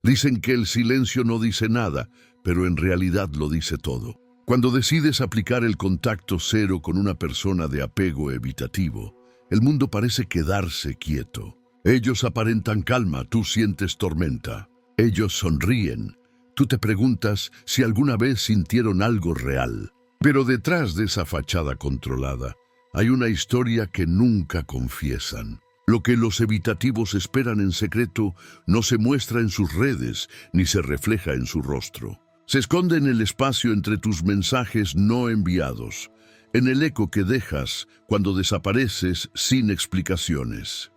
Dicen que el silencio no dice nada, pero en realidad lo dice todo. Cuando decides aplicar el contacto cero con una persona de apego evitativo, el mundo parece quedarse quieto. Ellos aparentan calma, tú sientes tormenta. Ellos sonríen. Tú te preguntas si alguna vez sintieron algo real. Pero detrás de esa fachada controlada, hay una historia que nunca confiesan. Lo que los evitativos esperan en secreto no se muestra en sus redes ni se refleja en su rostro. Se esconde en el espacio entre tus mensajes no enviados, en el eco que dejas cuando desapareces sin explicaciones.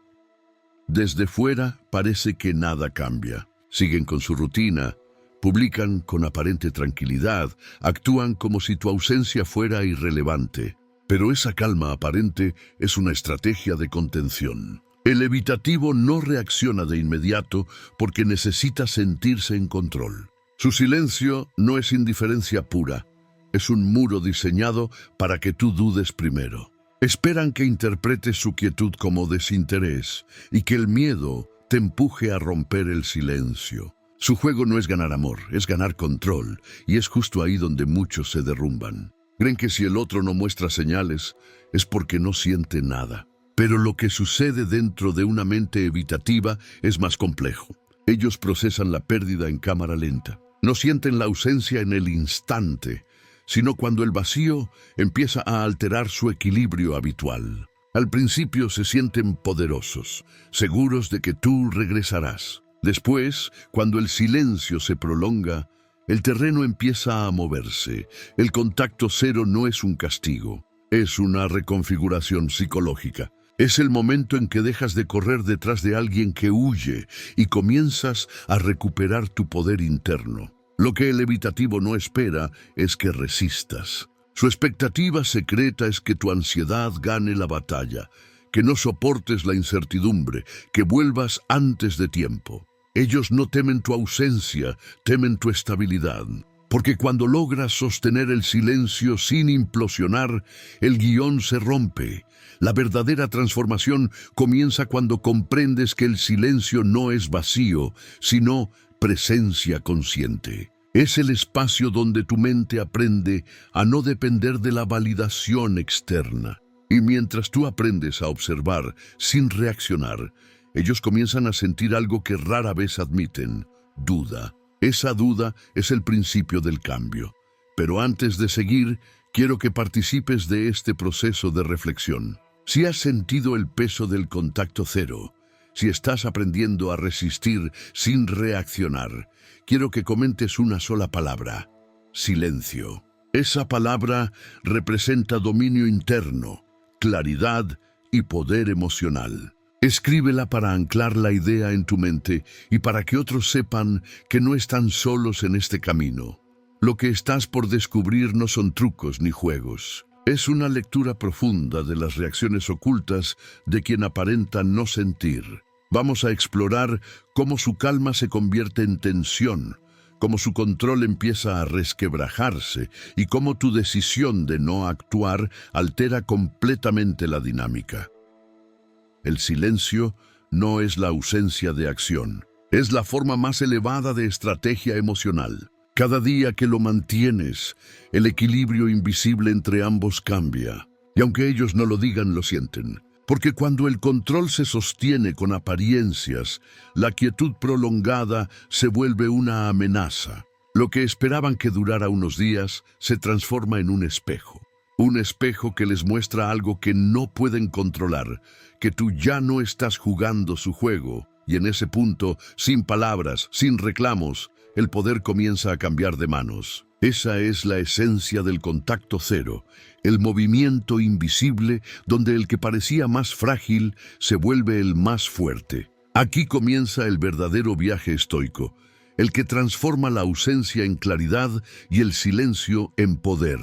Desde fuera parece que nada cambia. Siguen con su rutina, publican con aparente tranquilidad, actúan como si tu ausencia fuera irrelevante. Pero esa calma aparente es una estrategia de contención. El evitativo no reacciona de inmediato porque necesita sentirse en control. Su silencio no es indiferencia pura, es un muro diseñado para que tú dudes primero. Esperan que interpretes su quietud como desinterés y que el miedo te empuje a romper el silencio. Su juego no es ganar amor, es ganar control, y es justo ahí donde muchos se derrumban. Creen que si el otro no muestra señales, es porque no siente nada. Pero lo que sucede dentro de una mente evitativa es más complejo. Ellos procesan la pérdida en cámara lenta. No sienten la ausencia en el instante, sino cuando el vacío empieza a alterar su equilibrio habitual. Al principio se sienten poderosos, seguros de que tú regresarás. Después, cuando el silencio se prolonga, el terreno empieza a moverse. El contacto cero no es un castigo, es una reconfiguración psicológica. Es el momento en que dejas de correr detrás de alguien que huye y comienzas a recuperar tu poder interno. Lo que el evitativo no espera es que resistas. Su expectativa secreta es que tu ansiedad gane la batalla, que no soportes la incertidumbre, que vuelvas antes de tiempo. Ellos no temen tu ausencia, temen tu estabilidad. Porque cuando logras sostener el silencio sin implosionar, el guión se rompe. La verdadera transformación comienza cuando comprendes que el silencio no es vacío, sino presencia consciente. Es el espacio donde tu mente aprende a no depender de la validación externa. Y mientras tú aprendes a observar sin reaccionar, ellos comienzan a sentir algo que rara vez admiten: duda. Esa duda es el principio del cambio. Pero antes de seguir, quiero que participes de este proceso de reflexión. Si has sentido el peso del contacto cero, si estás aprendiendo a resistir sin reaccionar, quiero que comentes una sola palabra: silencio. Esa palabra representa dominio interno, claridad y poder emocional. Escríbela para anclar la idea en tu mente y para que otros sepan que no están solos en este camino. Lo que estás por descubrir no son trucos ni juegos. Es una lectura profunda de las reacciones ocultas de quien aparenta no sentir. Vamos a explorar cómo su calma se convierte en tensión, cómo su control empieza a resquebrajarse y cómo tu decisión de no actuar altera completamente la dinámica. El silencio no es la ausencia de acción, es la forma más elevada de estrategia emocional. Cada día que lo mantienes, el equilibrio invisible entre ambos cambia. Y aunque ellos no lo digan, lo sienten. Porque cuando el control se sostiene con apariencias, la quietud prolongada se vuelve una amenaza. Lo que esperaban que durara unos días se transforma en un espejo. Un espejo que les muestra algo que no pueden controlar, que tú ya no estás jugando su juego, y en ese punto, sin palabras, sin reclamos, el poder comienza a cambiar de manos. Esa es la esencia del contacto cero, el movimiento invisible donde el que parecía más frágil se vuelve el más fuerte. Aquí comienza el verdadero viaje estoico, el que transforma la ausencia en claridad y el silencio en poder.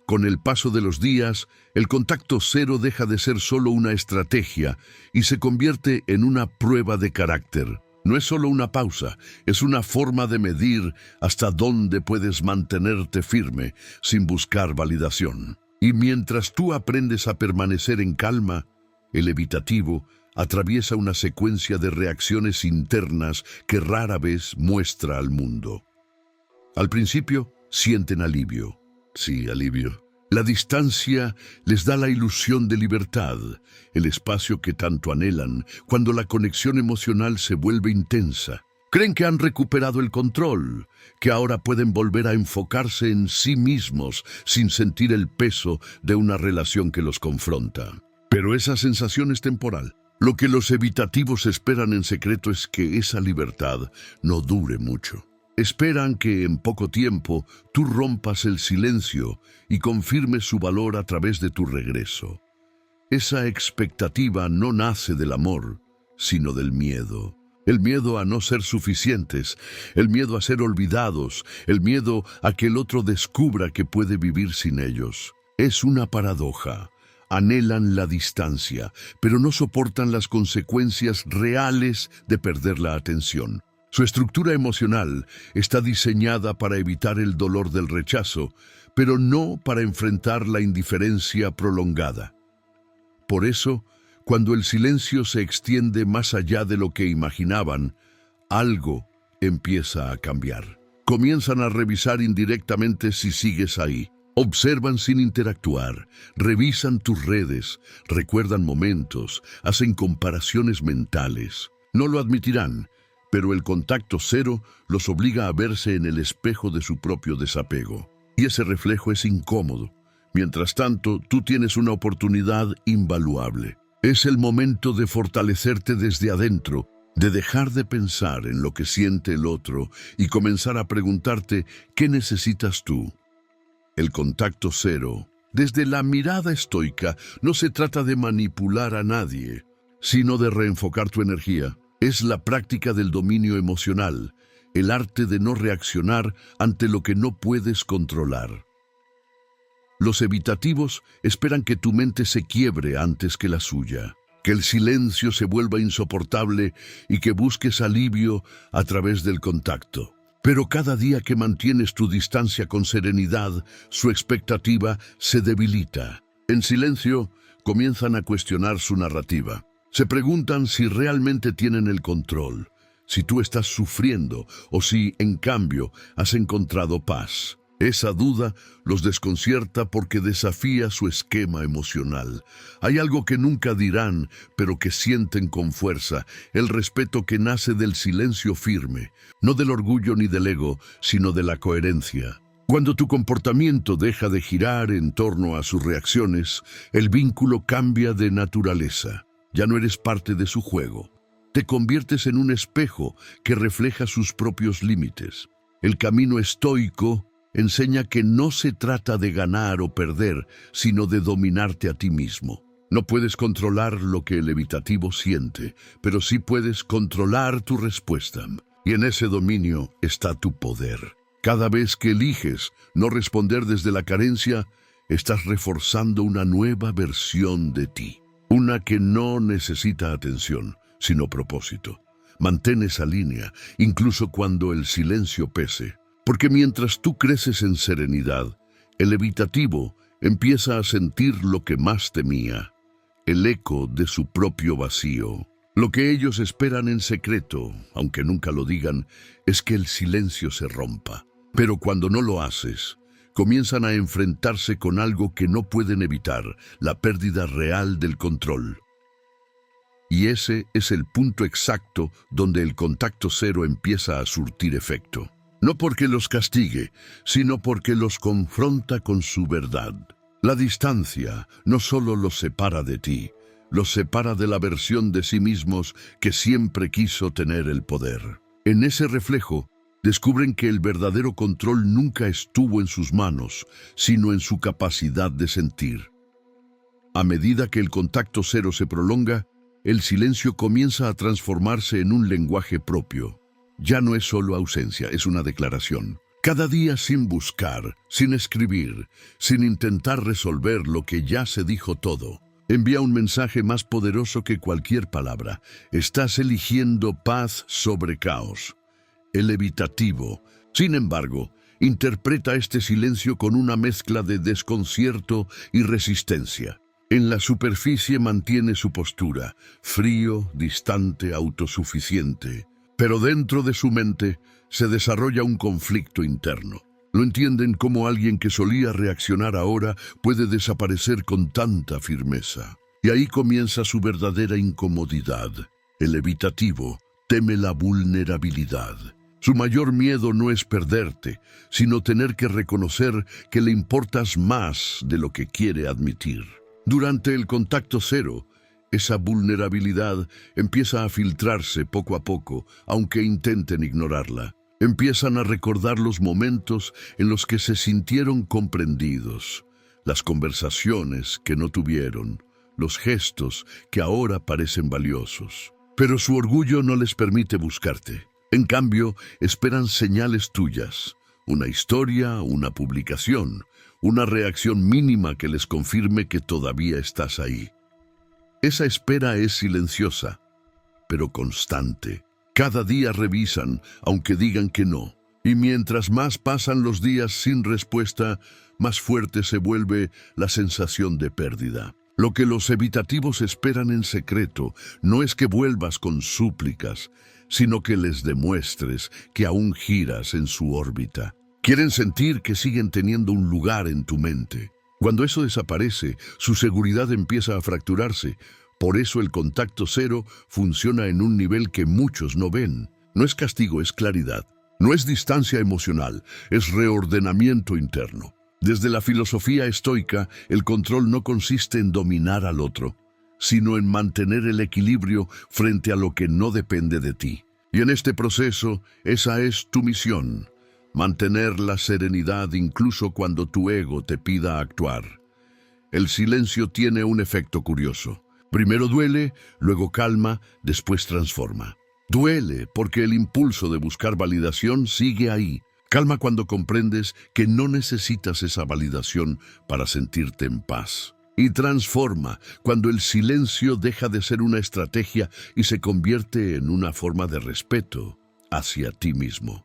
Con el paso de los días, el contacto cero deja de ser solo una estrategia y se convierte en una prueba de carácter. No es solo una pausa, es una forma de medir hasta dónde puedes mantenerte firme sin buscar validación. Y mientras tú aprendes a permanecer en calma, el evitativo atraviesa una secuencia de reacciones internas que rara vez muestra al mundo. Al principio, sienten alivio. Sí, alivio. La distancia les da la ilusión de libertad, el espacio que tanto anhelan cuando la conexión emocional se vuelve intensa. Creen que han recuperado el control, que ahora pueden volver a enfocarse en sí mismos sin sentir el peso de una relación que los confronta. Pero esa sensación es temporal. Lo que los evitativos esperan en secreto es que esa libertad no dure mucho. Esperan que en poco tiempo tú rompas el silencio y confirmes su valor a través de tu regreso. Esa expectativa no nace del amor, sino del miedo. El miedo a no ser suficientes, el miedo a ser olvidados, el miedo a que el otro descubra que puede vivir sin ellos. Es una paradoja. Anhelan la distancia, pero no soportan las consecuencias reales de perder la atención. Su estructura emocional está diseñada para evitar el dolor del rechazo, pero no para enfrentar la indiferencia prolongada. Por eso, cuando el silencio se extiende más allá de lo que imaginaban, algo empieza a cambiar. Comienzan a revisar indirectamente si sigues ahí. Observan sin interactuar, revisan tus redes, recuerdan momentos, hacen comparaciones mentales. No lo admitirán, pero el contacto cero los obliga a verse en el espejo de su propio desapego. Y ese reflejo es incómodo. Mientras tanto, tú tienes una oportunidad invaluable. Es el momento de fortalecerte desde adentro, de dejar de pensar en lo que siente el otro y comenzar a preguntarte ¿qué necesitas tú? El contacto cero, desde la mirada estoica, no se trata de manipular a nadie, sino de reenfocar tu energía. Es la práctica del dominio emocional, el arte de no reaccionar ante lo que no puedes controlar. Los evitativos esperan que tu mente se quiebre antes que la suya, que el silencio se vuelva insoportable y que busques alivio a través del contacto. Pero cada día que mantienes tu distancia con serenidad, su expectativa se debilita. En silencio, comienzan a cuestionar su narrativa. Se preguntan si realmente tienen el control, si tú estás sufriendo o si, en cambio, has encontrado paz. Esa duda los desconcierta porque desafía su esquema emocional. Hay algo que nunca dirán, pero que sienten con fuerza, el respeto que nace del silencio firme, no del orgullo ni del ego, sino de la coherencia. Cuando tu comportamiento deja de girar en torno a sus reacciones, el vínculo cambia de naturaleza. Ya no eres parte de su juego. Te conviertes en un espejo que refleja sus propios límites. El camino estoico enseña que no se trata de ganar o perder, sino de dominarte a ti mismo. No puedes controlar lo que el evitativo siente, pero sí puedes controlar tu respuesta. Y en ese dominio está tu poder. Cada vez que eliges no responder desde la carencia, estás reforzando una nueva versión de ti. Una que no necesita atención, sino propósito. Mantén esa línea, incluso cuando el silencio pese. Porque mientras tú creces en serenidad, el evitativo empieza a sentir lo que más temía, el eco de su propio vacío. Lo que ellos esperan en secreto, aunque nunca lo digan, es que el silencio se rompa. Pero cuando no lo haces, comienzan a enfrentarse con algo que no pueden evitar, la pérdida real del control. Y ese es el punto exacto donde el contacto cero empieza a surtir efecto. No porque los castigue, sino porque los confronta con su verdad. La distancia no solo los separa de ti, los separa de la versión de sí mismos que siempre quiso tener el poder. En ese reflejo, descubren que el verdadero control nunca estuvo en sus manos, sino en su capacidad de sentir. A medida que el contacto cero se prolonga, el silencio comienza a transformarse en un lenguaje propio. Ya no es solo ausencia, es una declaración. Cada día sin buscar, sin escribir, sin intentar resolver lo que ya se dijo todo, envía un mensaje más poderoso que cualquier palabra. Estás eligiendo paz sobre caos. El evitativo, sin embargo, interpreta este silencio con una mezcla de desconcierto y resistencia. En la superficie mantiene su postura, frío, distante, autosuficiente. Pero dentro de su mente se desarrolla un conflicto interno. No entienden cómo alguien que solía reaccionar ahora puede desaparecer con tanta firmeza. Y ahí comienza su verdadera incomodidad. El evitativo teme la vulnerabilidad. Su mayor miedo no es perderte, sino tener que reconocer que le importas más de lo que quiere admitir. Durante el contacto cero, esa vulnerabilidad empieza a filtrarse poco a poco, aunque intenten ignorarla. Empiezan a recordar los momentos en los que se sintieron comprendidos, las conversaciones que no tuvieron, los gestos que ahora parecen valiosos. Pero su orgullo no les permite buscarte. En cambio, esperan señales tuyas, una historia, una publicación, una reacción mínima que les confirme que todavía estás ahí. Esa espera es silenciosa, pero constante. Cada día revisan, aunque digan que no. Y mientras más pasan los días sin respuesta, más fuerte se vuelve la sensación de pérdida. Lo que los evitativos esperan en secreto no es que vuelvas con súplicas, sino que les demuestres que aún giras en su órbita. Quieren sentir que siguen teniendo un lugar en tu mente. Cuando eso desaparece, su seguridad empieza a fracturarse. Por eso el contacto cero funciona en un nivel que muchos no ven. No es castigo, es claridad. No es distancia emocional, es reordenamiento interno. Desde la filosofía estoica, el control no consiste en dominar al otro, sino en mantener el equilibrio frente a lo que no depende de ti. Y en este proceso, esa es tu misión, mantener la serenidad incluso cuando tu ego te pida actuar. El silencio tiene un efecto curioso. Primero duele, luego calma, después transforma. Duele porque el impulso de buscar validación sigue ahí. Calma cuando comprendes que no necesitas esa validación para sentirte en paz. Y transforma cuando el silencio deja de ser una estrategia y se convierte en una forma de respeto hacia ti mismo.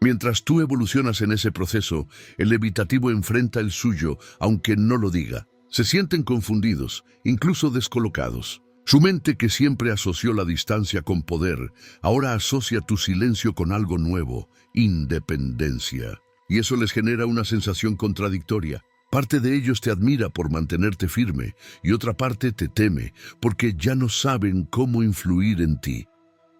Mientras tú evolucionas en ese proceso, el evitativo enfrenta el suyo, aunque no lo diga. Se sienten confundidos, incluso descolocados. Su mente, que siempre asoció la distancia con poder, ahora asocia tu silencio con algo nuevo, independencia. Y eso les genera una sensación contradictoria. Parte de ellos te admira por mantenerte firme y otra parte te teme porque ya no saben cómo influir en ti.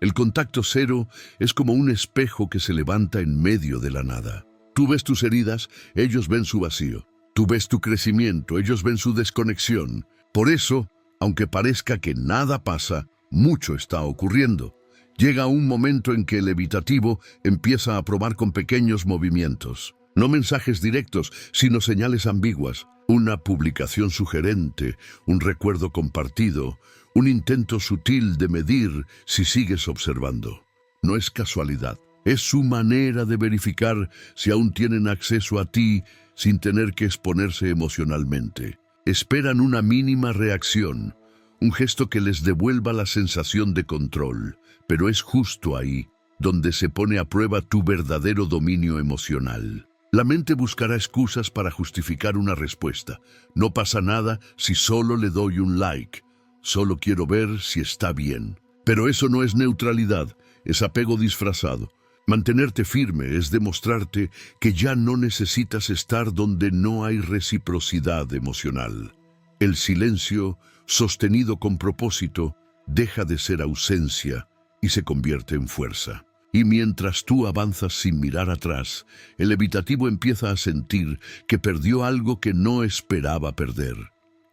El contacto cero es como un espejo que se levanta en medio de la nada. Tú ves tus heridas, ellos ven su vacío. Tú ves tu crecimiento, ellos ven su desconexión. Por eso, aunque parezca que nada pasa, mucho está ocurriendo. Llega un momento en que el evitativo empieza a probar con pequeños movimientos. No mensajes directos, sino señales ambiguas. Una publicación sugerente, un recuerdo compartido, un intento sutil de medir si sigues observando. No es casualidad. Es su manera de verificar si aún tienen acceso a ti sin tener que exponerse emocionalmente. Esperan una mínima reacción, un gesto que les devuelva la sensación de control, pero es justo ahí donde se pone a prueba tu verdadero dominio emocional. La mente buscará excusas para justificar una respuesta. No pasa nada si solo le doy un like. Solo quiero ver si está bien. Pero eso no es neutralidad, es apego disfrazado. Mantenerte firme es demostrarte que ya no necesitas estar donde no hay reciprocidad emocional. El silencio, sostenido con propósito, deja de ser ausencia y se convierte en fuerza. Y mientras tú avanzas sin mirar atrás, el evitativo empieza a sentir que perdió algo que no esperaba perder: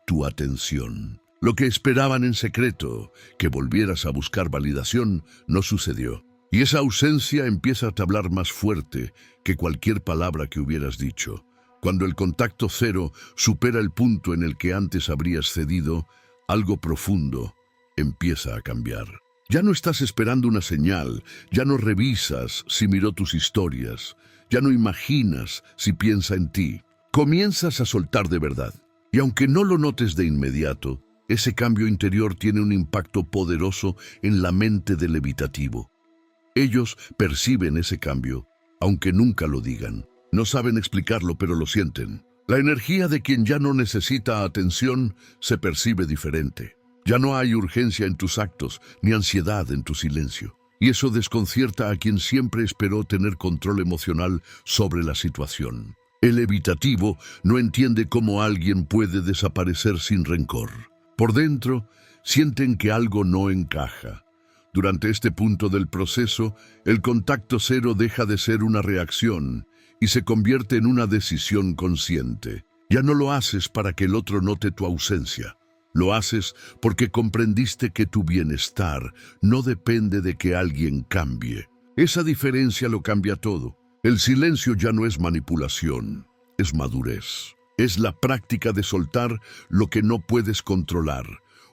tu atención. Lo que esperaban en secreto, que volvieras a buscar validación, no sucedió. Y esa ausencia empieza a hablar más fuerte que cualquier palabra que hubieras dicho. Cuando el contacto cero supera el punto en el que antes habrías cedido, algo profundo empieza a cambiar. Ya no estás esperando una señal, ya no revisas si miró tus historias, ya no imaginas si piensa en ti. Comienzas a soltar de verdad. Y aunque no lo notes de inmediato, ese cambio interior tiene un impacto poderoso en la mente del evitativo. Ellos perciben ese cambio, aunque nunca lo digan. No saben explicarlo, pero lo sienten. La energía de quien ya no necesita atención se percibe diferente. Ya no hay urgencia en tus actos, ni ansiedad en tu silencio. Y eso desconcierta a quien siempre esperó tener control emocional sobre la situación. El evitativo no entiende cómo alguien puede desaparecer sin rencor. Por dentro, sienten que algo no encaja. Durante este punto del proceso, el contacto cero deja de ser una reacción y se convierte en una decisión consciente. Ya no lo haces para que el otro note tu ausencia. Lo haces porque comprendiste que tu bienestar no depende de que alguien cambie. Esa diferencia lo cambia todo. El silencio ya no es manipulación, es madurez. Es la práctica de soltar lo que no puedes controlar,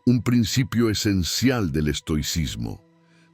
un principio esencial del estoicismo.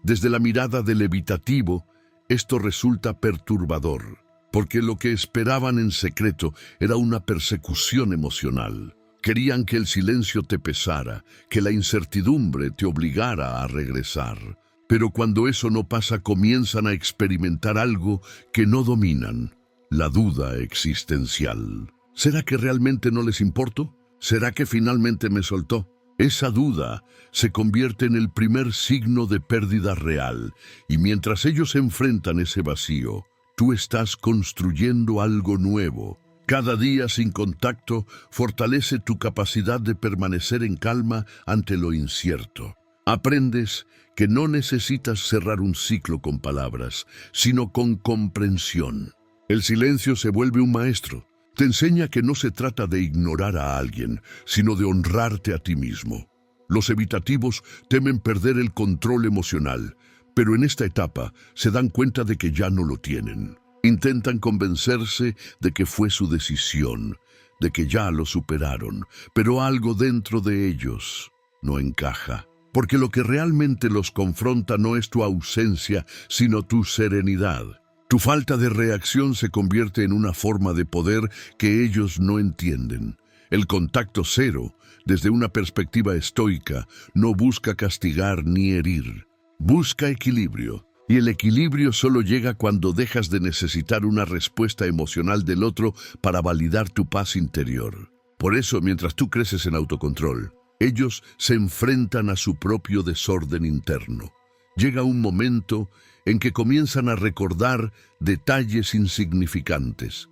Desde la mirada del evitativo, esto resulta perturbador, porque lo que esperaban en secreto era una persecución emocional. Querían que el silencio te pesara, que la incertidumbre te obligara a regresar. Pero cuando eso no pasa, comienzan a experimentar algo que no dominan, la duda existencial. ¿Será que realmente no les importo? ¿Será que finalmente me soltó? Esa duda se convierte en el primer signo de pérdida real, y mientras ellos enfrentan ese vacío, tú estás construyendo algo nuevo. Cada día sin contacto fortalece tu capacidad de permanecer en calma ante lo incierto. Aprendes que no necesitas cerrar un ciclo con palabras, sino con comprensión. El silencio se vuelve un maestro. Te enseña que no se trata de ignorar a alguien, sino de honrarte a ti mismo. Los evitativos temen perder el control emocional, pero en esta etapa se dan cuenta de que ya no lo tienen. Intentan convencerse de que fue su decisión, de que ya lo superaron, pero algo dentro de ellos no encaja. Porque lo que realmente los confronta no es tu ausencia, sino tu serenidad. Tu falta de reacción se convierte en una forma de poder que ellos no entienden. El contacto cero, desde una perspectiva estoica, no busca castigar ni herir. Busca equilibrio. Y el equilibrio solo llega cuando dejas de necesitar una respuesta emocional del otro para validar tu paz interior. Por eso, mientras tú creces en autocontrol, ellos se enfrentan a su propio desorden interno. Llega un momento en que comienzan a recordar detalles insignificantes.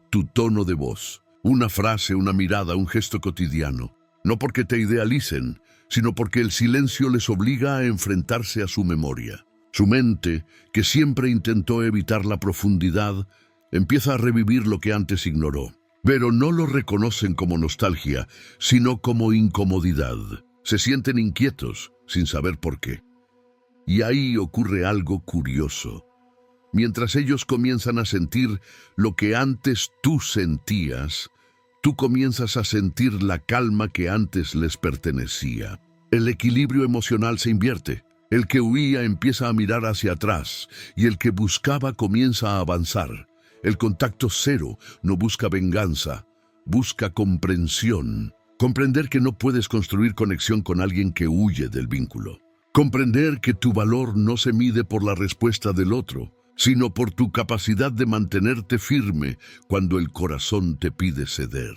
Tu tono de voz, una frase, una mirada, un gesto cotidiano. No porque te idealicen, sino porque el silencio les obliga a enfrentarse a su memoria. Su mente, que siempre intentó evitar la profundidad, empieza a revivir lo que antes ignoró. Pero no lo reconocen como nostalgia, sino como incomodidad. Se sienten inquietos, sin saber por qué. Y ahí ocurre algo curioso. Mientras ellos comienzan a sentir lo que antes tú sentías, tú comienzas a sentir la calma que antes les pertenecía. El equilibrio emocional se invierte. El que huía empieza a mirar hacia atrás y el que buscaba comienza a avanzar. El contacto cero no busca venganza, busca comprensión. Comprender que no puedes construir conexión con alguien que huye del vínculo. Comprender que tu valor no se mide por la respuesta del otro, sino por tu capacidad de mantenerte firme cuando el corazón te pide ceder.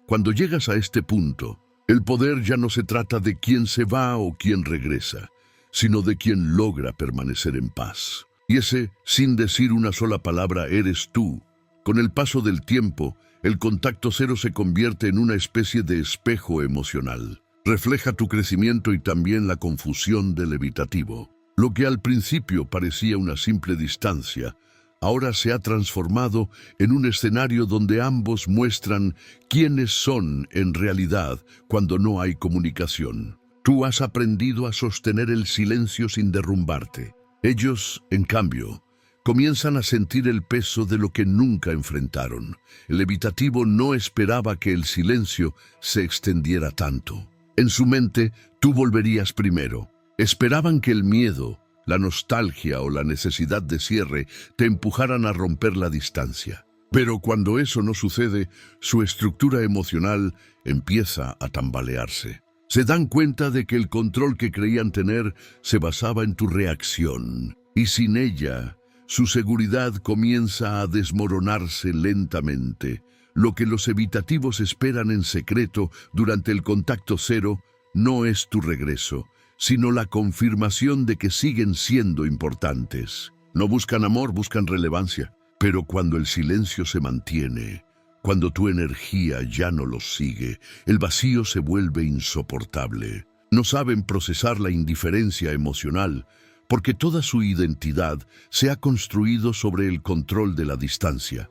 Cuando llegas a este punto, el poder ya no se trata de quién se va o quién regresa, sino de quien logra permanecer en paz. Y ese, sin decir una sola palabra, eres tú. Con el paso del tiempo, el contacto cero se convierte en una especie de espejo emocional. Refleja tu crecimiento y también la confusión del evitativo. Lo que al principio parecía una simple distancia, ahora se ha transformado en un escenario donde ambos muestran quiénes son en realidad cuando no hay comunicación. Tú has aprendido a sostener el silencio sin derrumbarte. Ellos, en cambio, comienzan a sentir el peso de lo que nunca enfrentaron. El evitativo no esperaba que el silencio se extendiera tanto. En su mente, tú volverías primero. Esperaban que el miedo, la nostalgia o la necesidad de cierre te empujaran a romper la distancia. Pero cuando eso no sucede, su estructura emocional empieza a tambalearse. Se dan cuenta de que el control que creían tener se basaba en tu reacción, y sin ella, su seguridad comienza a desmoronarse lentamente, Lo que los evitativos esperan en secreto durante el contacto cero no es tu regreso, sino la confirmación de que siguen siendo importantes. No buscan amor, buscan relevancia. Pero cuando el silencio se mantiene, cuando tu energía ya no los sigue, el vacío se vuelve insoportable. No saben procesar la indiferencia emocional, porque toda su identidad se ha construido sobre el control de la distancia.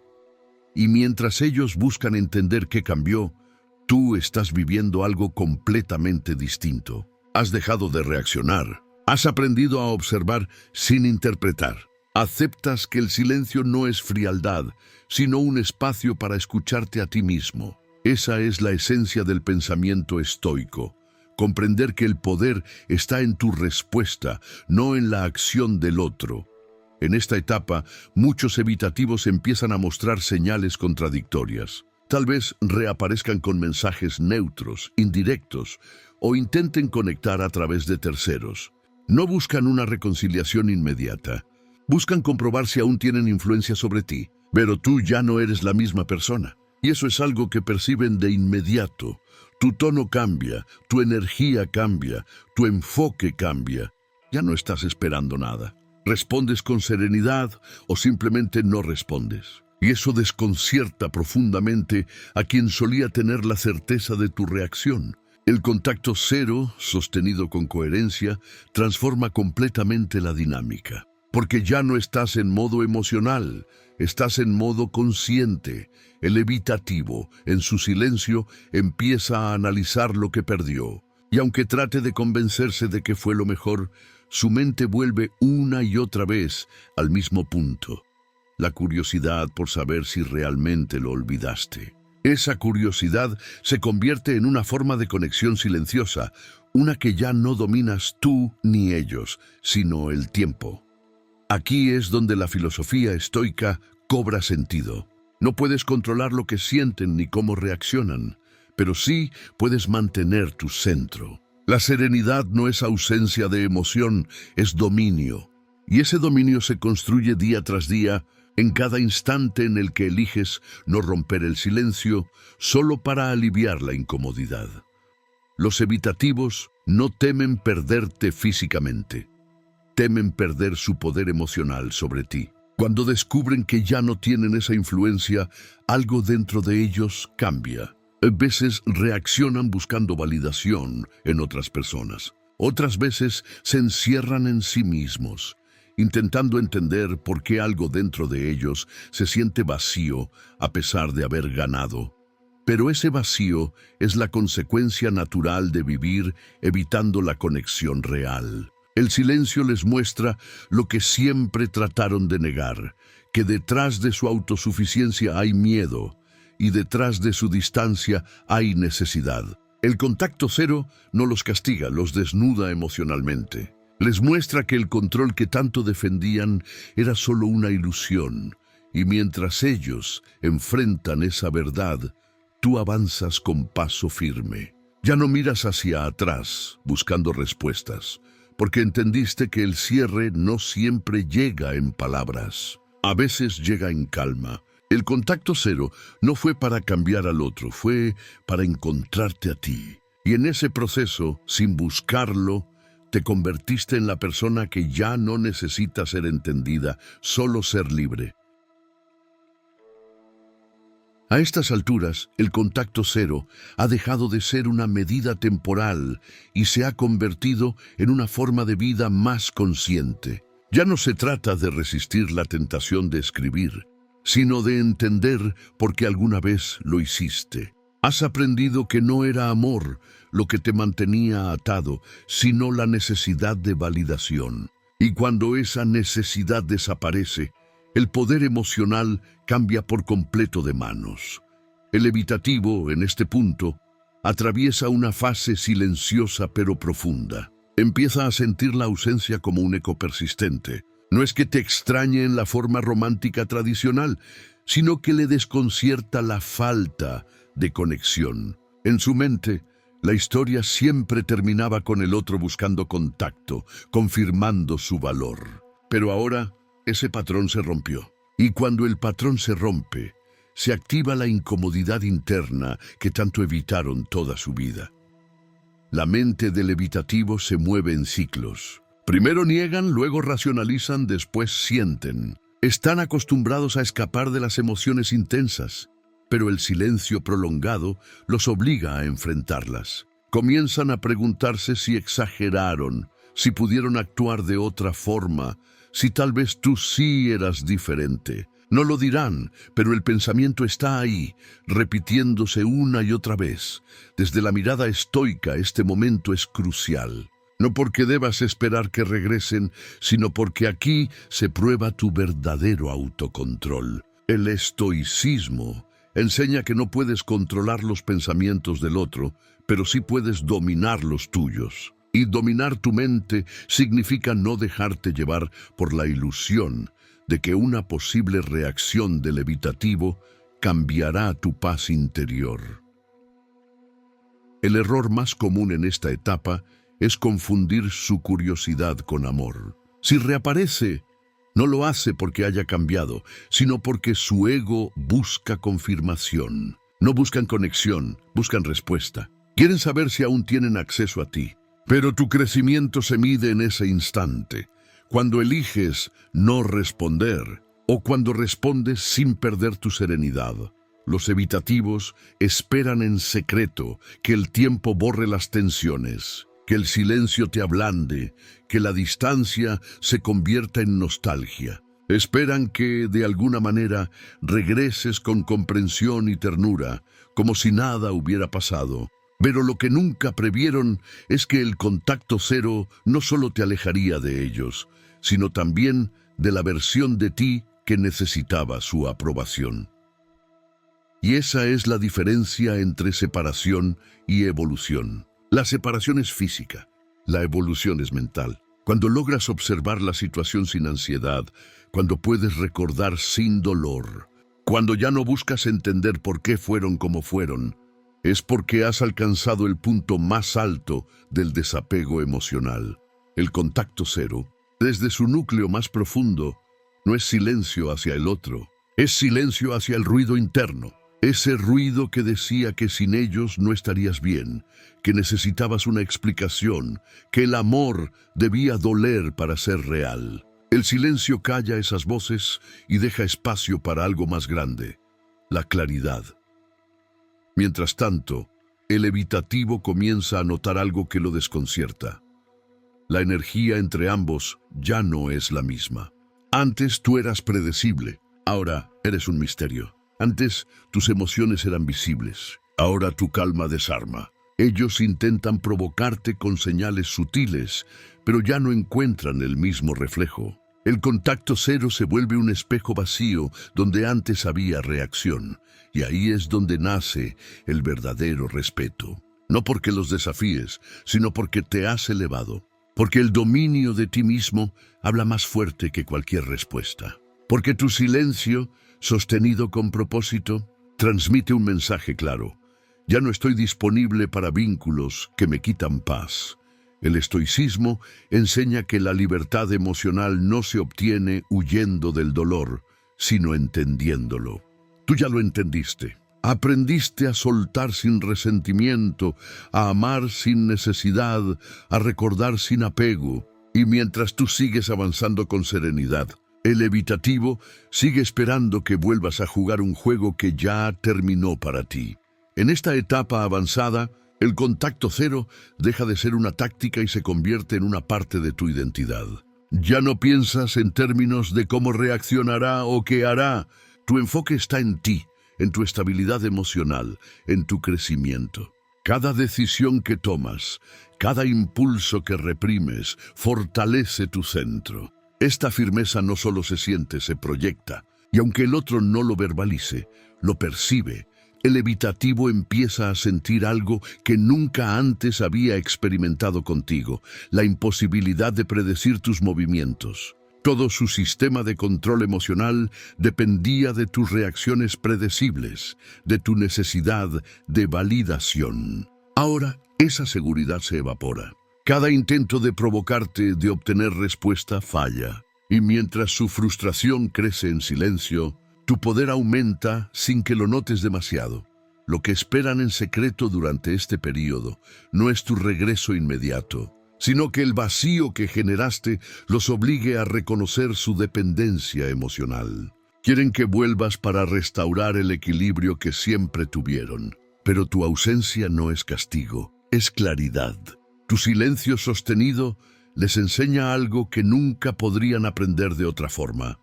Y mientras ellos buscan entender qué cambió, tú estás viviendo algo completamente distinto. Has dejado de reaccionar, has aprendido a observar sin interpretar. Aceptas que el silencio no es frialdad, sino un espacio para escucharte a ti mismo. Esa es la esencia del pensamiento estoico. Comprender que el poder está en tu respuesta, no en la acción del otro. En esta etapa, muchos evitativos empiezan a mostrar señales contradictorias. Tal vez reaparezcan con mensajes neutros, indirectos, o intenten conectar a través de terceros. No buscan una reconciliación inmediata. Buscan comprobar si aún tienen influencia sobre ti, pero tú ya no eres la misma persona. Y eso es algo que perciben de inmediato. Tu tono cambia, tu energía cambia, tu enfoque cambia. Ya no estás esperando nada. Respondes con serenidad o simplemente no respondes. Y eso desconcierta profundamente a quien solía tener la certeza de tu reacción. El contacto cero, sostenido con coherencia, transforma completamente la dinámica. Porque ya no estás en modo emocional, estás en modo consciente. El evitativo, en su silencio, empieza a analizar lo que perdió. Y aunque trate de convencerse de que fue lo mejor, su mente vuelve una y otra vez al mismo punto. La curiosidad por saber si realmente lo olvidaste. Esa curiosidad se convierte en una forma de conexión silenciosa, una que ya no dominas tú ni ellos, sino el tiempo. Aquí es donde la filosofía estoica cobra sentido. No puedes controlar lo que sienten ni cómo reaccionan, pero sí puedes mantener tu centro. La serenidad no es ausencia de emoción, es dominio. Y ese dominio se construye día tras día, en cada instante en el que eliges no romper el silencio solo para aliviar la incomodidad. Los evitativos no temen perderte físicamente. Temen perder su poder emocional sobre ti. Cuando descubren que ya no tienen esa influencia, algo dentro de ellos cambia. A veces reaccionan buscando validación en otras personas. Otras veces se encierran en sí mismos, intentando entender por qué algo dentro de ellos se siente vacío a pesar de haber ganado. Pero ese vacío es la consecuencia natural de vivir evitando la conexión real. El silencio les muestra lo que siempre trataron de negar, que detrás de su autosuficiencia hay miedo y detrás de su distancia hay necesidad. El contacto cero no los castiga, los desnuda emocionalmente. Les muestra que el control que tanto defendían era solo una ilusión, y mientras ellos enfrentan esa verdad, tú avanzas con paso firme. Ya no miras hacia atrás buscando respuestas, porque entendiste que el cierre no siempre llega en palabras. A veces llega en calma. El contacto cero no fue para cambiar al otro, fue para encontrarte a ti. Y en ese proceso, sin buscarlo, te convertiste en la persona que ya no necesita ser entendida, solo ser libre. A estas alturas, el contacto cero ha dejado de ser una medida temporal y se ha convertido en una forma de vida más consciente. Ya no se trata de resistir la tentación de escribir, sino de entender por qué alguna vez lo hiciste. Has aprendido que no era amor lo que te mantenía atado, sino la necesidad de validación. Y cuando esa necesidad desaparece, el poder emocional cambia por completo de manos. El evitativo, en este punto, atraviesa una fase silenciosa pero profunda. Empieza a sentir la ausencia como un eco persistente. No es que te extrañe en la forma romántica tradicional, sino que le desconcierta la falta de conexión. En su mente, la historia siempre terminaba con el otro buscando contacto, confirmando su valor. Pero ahora, ese patrón se rompió. Y cuando el patrón se rompe, se activa la incomodidad interna que tanto evitaron toda su vida. La mente del evitativo se mueve en ciclos. Primero niegan, luego racionalizan, después sienten. Están acostumbrados a escapar de las emociones intensas, pero el silencio prolongado los obliga a enfrentarlas. Comienzan a preguntarse si exageraron, si pudieron actuar de otra forma, si tal vez tú sí eras diferente. No lo dirán, pero el pensamiento está ahí, repitiéndose una y otra vez. Desde la mirada estoica, este momento es crucial. No porque debas esperar que regresen, sino porque aquí se prueba tu verdadero autocontrol. El estoicismo enseña que no puedes controlar los pensamientos del otro, pero sí puedes dominar los tuyos. Y dominar tu mente significa no dejarte llevar por la ilusión de que una posible reacción del evitativo cambiará tu paz interior. El error más común en esta etapa es confundir su curiosidad con amor. Si reaparece, no lo hace porque haya cambiado, sino porque su ego busca confirmación. No buscan conexión, buscan respuesta. Quieren saber si aún tienen acceso a ti. Pero tu crecimiento se mide en ese instante, cuando eliges no responder o cuando respondes sin perder tu serenidad. Los evitativos esperan en secreto que el tiempo borre las tensiones, que el silencio te ablande, que la distancia se convierta en nostalgia. Esperan que, de alguna manera, regreses con comprensión y ternura, como si nada hubiera pasado. Pero lo que nunca previeron es que el contacto cero no solo te alejaría de ellos, sino también de la versión de ti que necesitaba su aprobación. Y esa es la diferencia entre separación y evolución. La separación es física, la evolución es mental. Cuando logras observar la situación sin ansiedad, cuando puedes recordar sin dolor, cuando ya no buscas entender por qué fueron como fueron, es porque has alcanzado el punto más alto del desapego emocional. El contacto cero, desde su núcleo más profundo, no es silencio hacia el otro, es silencio hacia el ruido interno. Ese ruido que decía que sin ellos no estarías bien, que necesitabas una explicación, que el amor debía doler para ser real. El silencio calla esas voces y deja espacio para algo más grande, la claridad. Mientras tanto, el evitativo comienza a notar algo que lo desconcierta. La energía entre ambos ya no es la misma. Antes tú eras predecible, ahora eres un misterio. Antes tus emociones eran visibles, ahora tu calma desarma. Ellos intentan provocarte con señales sutiles, pero ya no encuentran el mismo reflejo. El contacto cero se vuelve un espejo vacío donde antes había reacción, y ahí es donde nace el verdadero respeto. No porque los desafíes, sino porque te has elevado. Porque el dominio de ti mismo habla más fuerte que cualquier respuesta. Porque tu silencio, sostenido con propósito, transmite un mensaje claro. Ya no estoy disponible para vínculos que me quitan paz. El estoicismo enseña que la libertad emocional no se obtiene huyendo del dolor, sino entendiéndolo. Tú ya lo entendiste. Aprendiste a soltar sin resentimiento, a amar sin necesidad, a recordar sin apego. Y mientras tú sigues avanzando con serenidad, el evitativo sigue esperando que vuelvas a jugar un juego que ya terminó para ti. En esta etapa avanzada, el contacto cero deja de ser una táctica y se convierte en una parte de tu identidad. Ya no piensas en términos de cómo reaccionará o qué hará. Tu enfoque está en ti, en tu estabilidad emocional, en tu crecimiento. Cada decisión que tomas, cada impulso que reprimes, fortalece tu centro. Esta firmeza no solo se siente, se proyecta. Y aunque el otro no lo verbalice, lo percibe. El evitativo empieza a sentir algo que nunca antes había experimentado contigo, la imposibilidad de predecir tus movimientos. Todo su sistema de control emocional dependía de tus reacciones predecibles, de tu necesidad de validación. Ahora, esa seguridad se evapora. Cada intento de provocarte, de obtener respuesta, falla. Y mientras su frustración crece en silencio, Tu poder aumenta sin que lo notes demasiado. Lo que esperan en secreto durante este período no es tu regreso inmediato, sino que el vacío que generaste los obligue a reconocer su dependencia emocional. Quieren que vuelvas para restaurar el equilibrio que siempre tuvieron. Pero tu ausencia no es castigo, es claridad. Tu silencio sostenido les enseña algo que nunca podrían aprender de otra forma: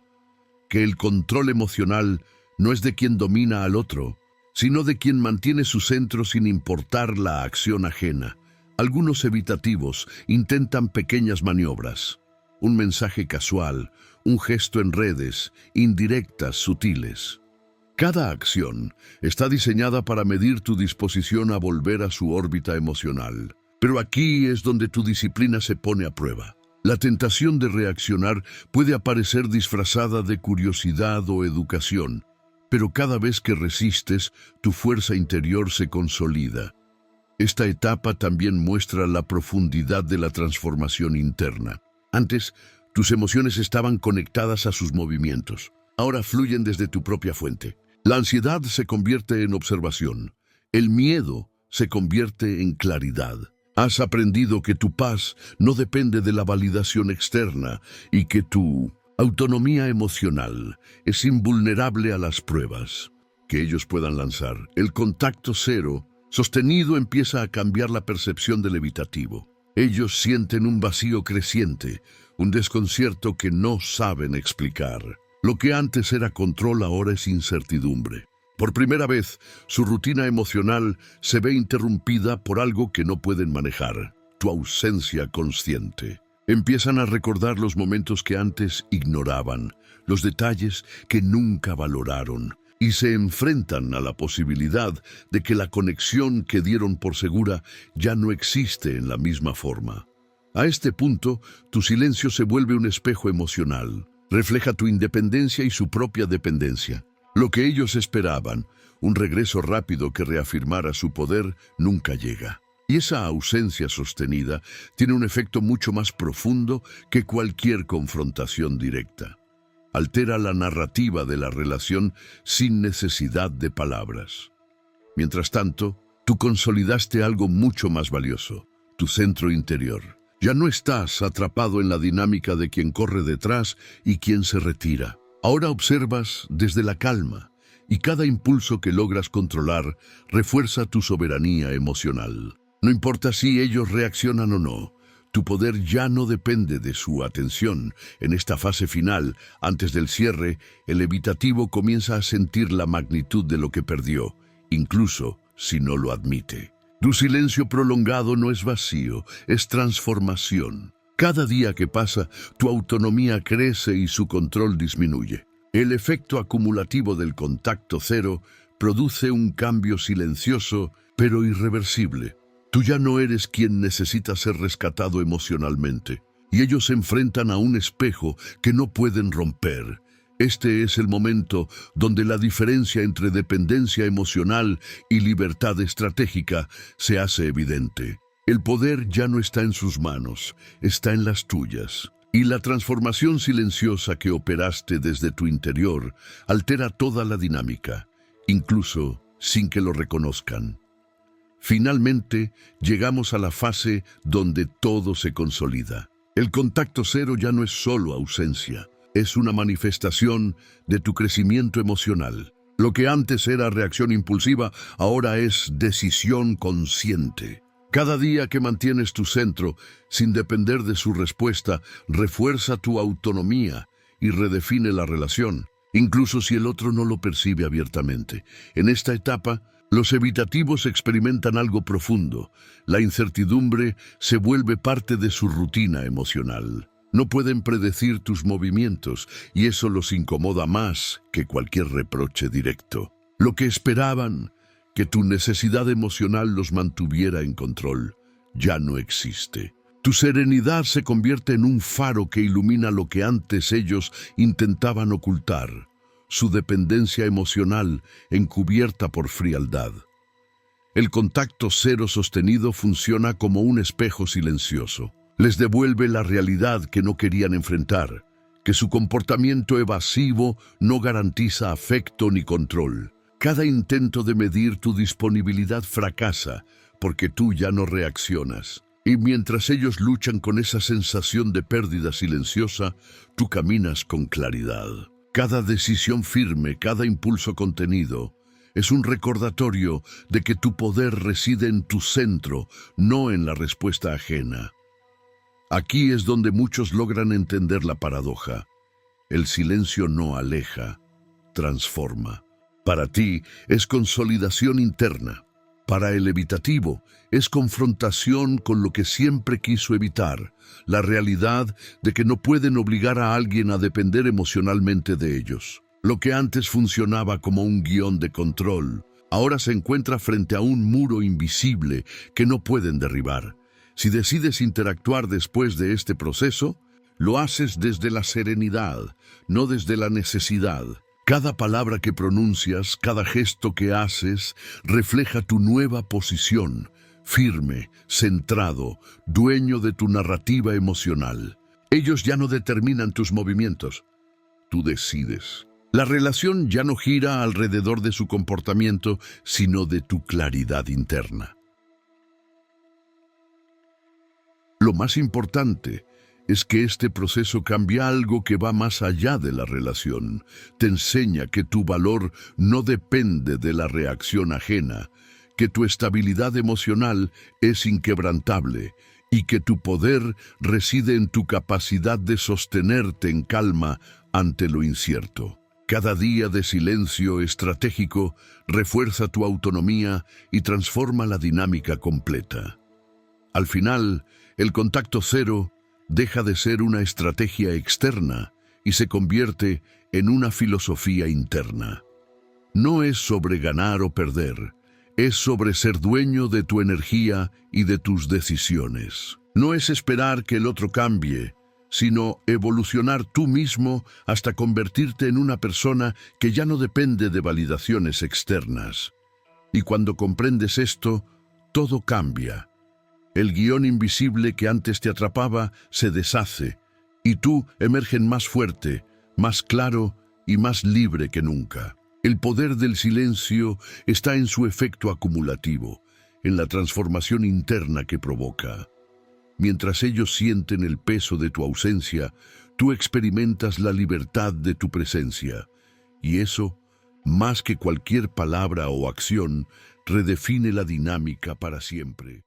que el control emocional no es de quien domina al otro, sino de quien mantiene su centro sin importar la acción ajena. Algunos evitativos intentan pequeñas maniobras, un mensaje casual, un gesto en redes, indirectas sutiles. Cada acción está diseñada para medir tu disposición a volver a su órbita emocional. Pero aquí es donde tu disciplina se pone a prueba. La tentación de reaccionar puede aparecer disfrazada de curiosidad o educación, pero cada vez que resistes, tu fuerza interior se consolida. Esta etapa también muestra la profundidad de la transformación interna. Antes, tus emociones estaban conectadas a sus movimientos. Ahora fluyen desde tu propia fuente. La ansiedad se convierte en observación. El miedo se convierte en claridad. Has aprendido que tu paz no depende de la validación externa y que tu autonomía emocional es invulnerable a las pruebas que ellos puedan lanzar. El contacto cero sostenido empieza a cambiar la percepción del evitativo. Ellos sienten un vacío creciente, un desconcierto que no saben explicar. Lo que antes era control ahora es incertidumbre. Por primera vez, su rutina emocional se ve interrumpida por algo que no pueden manejar: tu ausencia consciente. Empiezan a recordar los momentos que antes ignoraban, los detalles que nunca valoraron, y se enfrentan a la posibilidad de que la conexión que dieron por segura ya no existe en la misma forma. A este punto, tu silencio se vuelve un espejo emocional. Refleja tu independencia y su propia dependencia. Lo que ellos esperaban, un regreso rápido que reafirmara su poder, nunca llega. Y esa ausencia sostenida tiene un efecto mucho más profundo que cualquier confrontación directa. Altera la narrativa de la relación sin necesidad de palabras. Mientras tanto, tú consolidaste algo mucho más valioso: tu centro interior. Ya no estás atrapado en la dinámica de quien corre detrás y quien se retira. Ahora observas desde la calma, y cada impulso que logras controlar refuerza tu soberanía emocional. No importa si ellos reaccionan o no, tu poder ya no depende de su atención. En esta fase final, antes del cierre, el evitativo comienza a sentir la magnitud de lo que perdió, incluso si no lo admite. Tu silencio prolongado no es vacío, es transformación. Cada día que pasa, tu autonomía crece y su control disminuye. El efecto acumulativo del contacto cero produce un cambio silencioso, pero irreversible. Tú ya no eres quien necesita ser rescatado emocionalmente, y ellos se enfrentan a un espejo que no pueden romper. Este es el momento donde la diferencia entre dependencia emocional y libertad estratégica se hace evidente. El poder ya no está en sus manos, está en las tuyas. Y la transformación silenciosa que operaste desde tu interior altera toda la dinámica, incluso sin que lo reconozcan. Finalmente, llegamos a la fase donde todo se consolida. El contacto cero ya no es solo ausencia, es una manifestación de tu crecimiento emocional. Lo que antes era reacción impulsiva, ahora es decisión consciente. Cada día que mantienes tu centro, sin depender de su respuesta, refuerza tu autonomía y redefine la relación, incluso si el otro no lo percibe abiertamente. En esta etapa, los evitativos experimentan algo profundo. La incertidumbre se vuelve parte de su rutina emocional. No pueden predecir tus movimientos y eso los incomoda más que cualquier reproche directo. Lo que esperaban, que tu necesidad emocional los mantuviera en control, ya no existe. Tu serenidad se convierte en un faro que ilumina lo que antes ellos intentaban ocultar: su dependencia emocional encubierta por frialdad. El contacto cero sostenido funciona como un espejo silencioso. Les devuelve la realidad que no querían enfrentar, que su comportamiento evasivo no garantiza afecto ni control. Cada intento de medir tu disponibilidad fracasa porque tú ya no reaccionas. Y mientras ellos luchan con esa sensación de pérdida silenciosa, tú caminas con claridad. Cada decisión firme, cada impulso contenido, es un recordatorio de que tu poder reside en tu centro, no en la respuesta ajena. Aquí es donde muchos logran entender la paradoja. El silencio no aleja, transforma. Para ti es consolidación interna. Para el evitativo es confrontación con lo que siempre quiso evitar, la realidad de que no pueden obligar a alguien a depender emocionalmente de ellos. Lo que antes funcionaba como un guión de control, ahora se encuentra frente a un muro invisible que no pueden derribar. Si decides interactuar después de este proceso, lo haces desde la serenidad, no desde la necesidad. Cada palabra que pronuncias, cada gesto que haces, refleja tu nueva posición, firme, centrado, dueño de tu narrativa emocional. Ellos ya no determinan tus movimientos, tú decides. La relación ya no gira alrededor de su comportamiento, sino de tu claridad interna. Lo más importante es que este proceso cambia algo que va más allá de la relación. Te enseña que tu valor no depende de la reacción ajena, que tu estabilidad emocional es inquebrantable y que tu poder reside en tu capacidad de sostenerte en calma ante lo incierto. Cada día de silencio estratégico refuerza tu autonomía y transforma la dinámica completa. Al final, el contacto cero deja de ser una estrategia externa y se convierte en una filosofía interna. No es sobre ganar o perder, es sobre ser dueño de tu energía y de tus decisiones. No es esperar que el otro cambie, sino evolucionar tú mismo hasta convertirte en una persona que ya no depende de validaciones externas. Y cuando comprendes esto, todo cambia. El guión invisible que antes te atrapaba se deshace, y tú emerges más fuerte, más claro y más libre que nunca. El poder del silencio está en su efecto acumulativo, en la transformación interna que provoca. Mientras ellos sienten el peso de tu ausencia, tú experimentas la libertad de tu presencia, y eso, más que cualquier palabra o acción, redefine la dinámica para siempre.